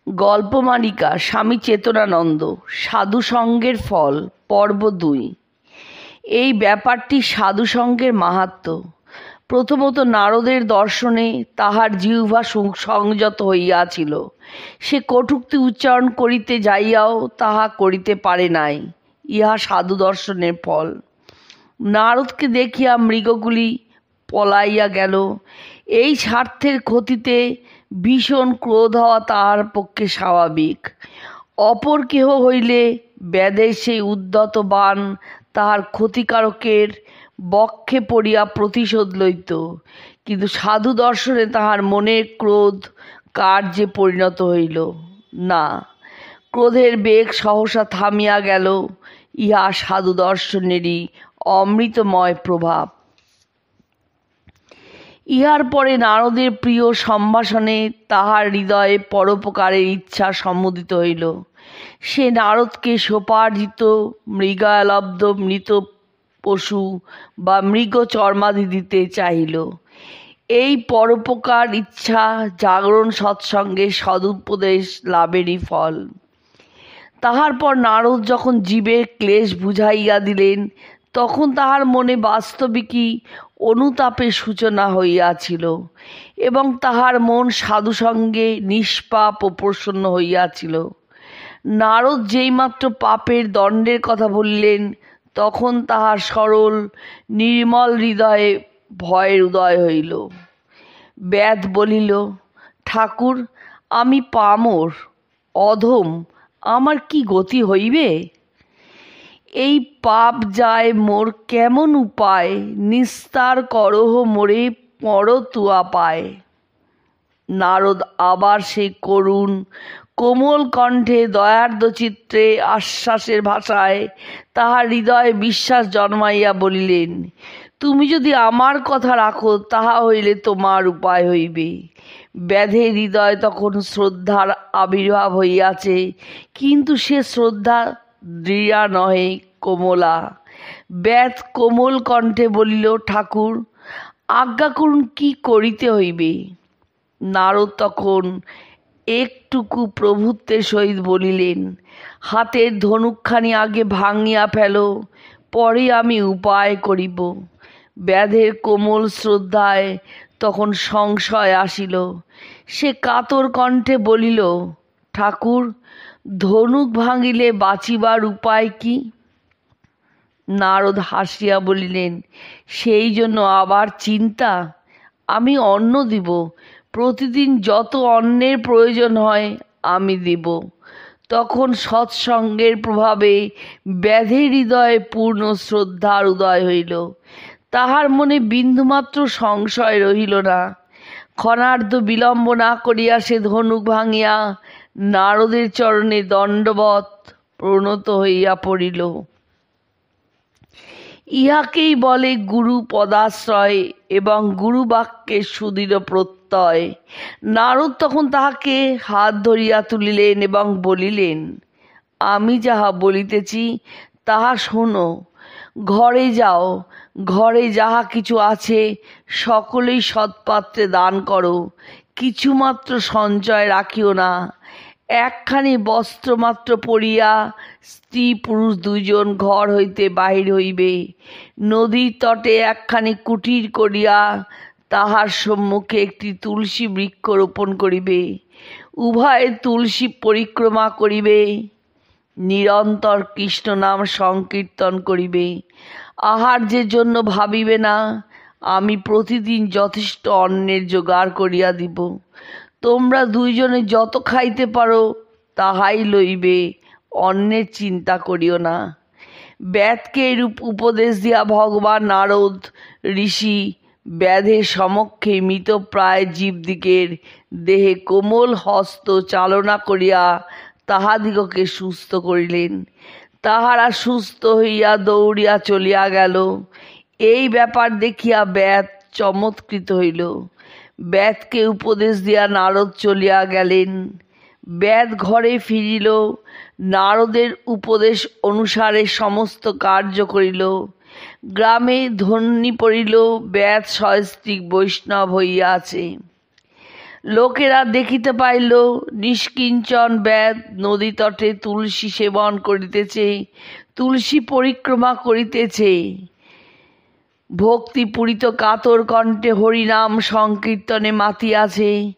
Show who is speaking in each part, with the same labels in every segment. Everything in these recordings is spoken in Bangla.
Speaker 1: গল্পমালিকা স্বামী চেতনানন্দ সাধুসঙ্গের ফল পর্ব ২। এই ব্যাপারটি সাধুসঙ্গের মাহাত্ম্য। প্রথমত নারদের দর্শনে তাহার জিহ্বা সংযত হইয়াছিল। সে কটূক্তি উচ্চারণ করিতে যাইয়াও তাহা করিতে পারে নাই। ইহা সাধু দর্শনের ফল। নারদকে দেখিয়া মৃগগুলি পলাইয়া গেল। এই স্বার্থের ক্ষতিতে ভীষণ ক্রোধ হওয়া তাহার পক্ষে স্বাভাবিক। অপর কেহ হইলে ব্যাধের সেই উদ্ধত বাণ তাহার ক্ষতিকারকের বক্ষে পড়িয়া প্রতিশোধ লইত, কিন্তু সাধু দর্শনে তাহার মনের ক্রোধ কার্যে পরিণত হইল না। ক্রোধের বেগ সহসা থামিয়া গেল। ইহা সাধু দর্শনেরই অমৃতময় প্রভাব। ইহার পরে নারদের প্রিয় সম্ভাষণে তাহার হৃদয়ে পরোপকারের ইচ্ছা সম্মোদিত হইল। সে নারদকে সোপার্জিত মৃগালব্ধ মৃত পশু বা মৃগ চর্মাদি দিতে চাহিল। এই পরোপকার ইচ্ছা জাগরণ সৎসঙ্গে সদুপদেশ লাভেরই ফল। তাহার পর নারদ যখন জীবের ক্লেশ বুঝাইয়া দিলেন, তখন তাহার মনে বাস্তবিকই অনুতাপের সূচনা হইয়াছিল এবং তাহার মন সাধুসঙ্গে নিষ্পাপ ও প্রসন্ন হইয়াছিল। নারদ যেইমাত্র পাপের দণ্ডের কথা বলিলেন, তখন তাহার সরল নির্মল হৃদয়ে ভয়ের উদয় হইল। ব্যাধ বলিল, ঠাকুর, আমি পামর, অধম, আমার কি গতি হইবে? এই পাপ যায় মোর কেমন উপায়, নিস্তার করহ মোরে পর তুয়া পায়। নারদ আবার সেই করুণ কোমল কণ্ঠে দয়ার্দ্র চিত্রে আশ্বাসের ভাষায় তাহার হৃদয়ে বিশ্বাস জন্মাইয়া বলিলেন, তুমি যদি আমার কথা রাখো, তাহা হইলে তোমার উপায় হইবে। ব্যাধের হৃদয়ে তখন শ্রদ্ধার আবির্ভাব হইয়াছে, কিন্তু সে শ্রদ্ধা দৃঢ়া নহে, কোমলা। ব্যাধ কোমল কণ্ঠে বলিল, ঠাকুর, আজ্ঞা করুন, কি করিতে হইবে? নারদ তখন একটুকু প্রভুত্বের সহিত বলিলেন, হাতের ধনুকখানি আগে ভাঙিয়া ফেলো, পরে আমি উপায় করিব। ব্যাধের কোমল শ্রদ্ধায় তখন সংশয় আসিল। সে কাতর কণ্ঠে বলিল, ঠাকুর, ধনুক ভাঙিলে বাঁচিবার উপায় কি? নারদ হাসিয়া বলিলেন, সেই জন্য আবার চিন্তা? আমি অন্ন দিব, প্রতিদিন যত অন্নের প্রয়োজন হয় আমি দিব। তখন সৎসঙ্গের প্রভাবে ব্যাধের হৃদয়ে পূর্ণ শ্রদ্ধার উদয় হইল। তাহার মনে বিন্দুমাত্র সংশয় রহিল না। ক্ষণার্ধ বিলম্ব না করিয়া সে ধনুক ভাঙিয়া নারদের চরণে দণ্ডবৎ প্রণত হইয়া পড়িল। ইহাকেই বলে গুরু পদাশ্রয় এবং গুরু বাক্যের সুদৃঢ় প্রত্যয়। নারদ তখন তাহাকে হাত ধরিয়া তুলিলেন এবং বলিলেন, আমি যাহা বলিতেছি তাহা শোনো। ঘরে যাও, ঘরে যাহা কিছু আছে সকলেই সৎপাত্রে দান করো, কিছুমাত্র সঞ্চয় রাখিও না। একখানি বস্ত্রমাত্র পরিয়া স্ত্রী পুরুষ দুইজন ঘর হইতে বাহির হইবে। নদীর তটে একখানি কুটির করিয়া তাহার সম্মুখে একটি তুলসী বৃক্ষ রোপণ করিবে। উভয়ে তুলসী পরিক্রমা করিবে, নিরন্তর কৃষ্ণ নাম সংকীর্তন করিবে। আহার্যের জন্য ভাবিবে না, আমি প্রতিদিন যথেষ্ট অন্নের জোগাড় করিয়া দিব। তোমরা দুইজনে যত খাইতে পারো তাহাই লইবে, অন্যের চিন্তা করিও না। ব্যাধকে এরূপ উপদেশ দিয়া ভগবান নারদ ঋষি ব্যাধের সমক্ষে মৃতপ্রায় জীবদিগের দেহে কোমল হস্ত চালনা করিয়া তাহাদিগকে সুস্থ করিলেন। তাহারা সুস্থ হইয়া দৌড়িয়া চলিয়া গেল। এই ব্যাপার দেখিয়া ব্যাধ চমৎকৃত হইল। ব্যাধকে উপদেশ দিয়া নারদ চলিয়া গেলেন। ব্যাধ ঘরে ফিরিল, নারদের উপদেশ অনুসারে সমস্ত কার্য করিল। গ্রামে ধ্বনি পড়িল, ব্যাধ সস্ত্রীক বৈষ্ণব হইয়াছে। লোকেরা দেখিতে পাইল নিষ্কিঞ্চন ব্যাধ নদী তটে তুলসী সেবন করিতেছে, তুলসী পরিক্রমা করিতেছে, ভক্তিপূরিত কাতর কণ্ঠে হরিনাম সংকীর্তনে মাতিয়াছে।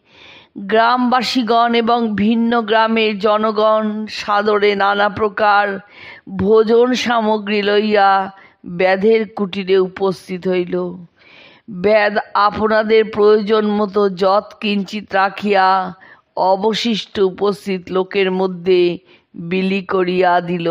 Speaker 1: গ্রামবাসীগণ এবং ভিন্ন গ্রামের জনগণ সাদরে নানা প্রকার ভোজন সামগ্রী লইয়া ব্যাধের কুটিরে উপস্থিত হইল। ব্যাধ আপনাদের প্রয়োজন মতো যৎ কিঞ্চিত রাখিয়া অবশিষ্ট উপস্থিত লোকের মধ্যে বিলি করিয়া দিল।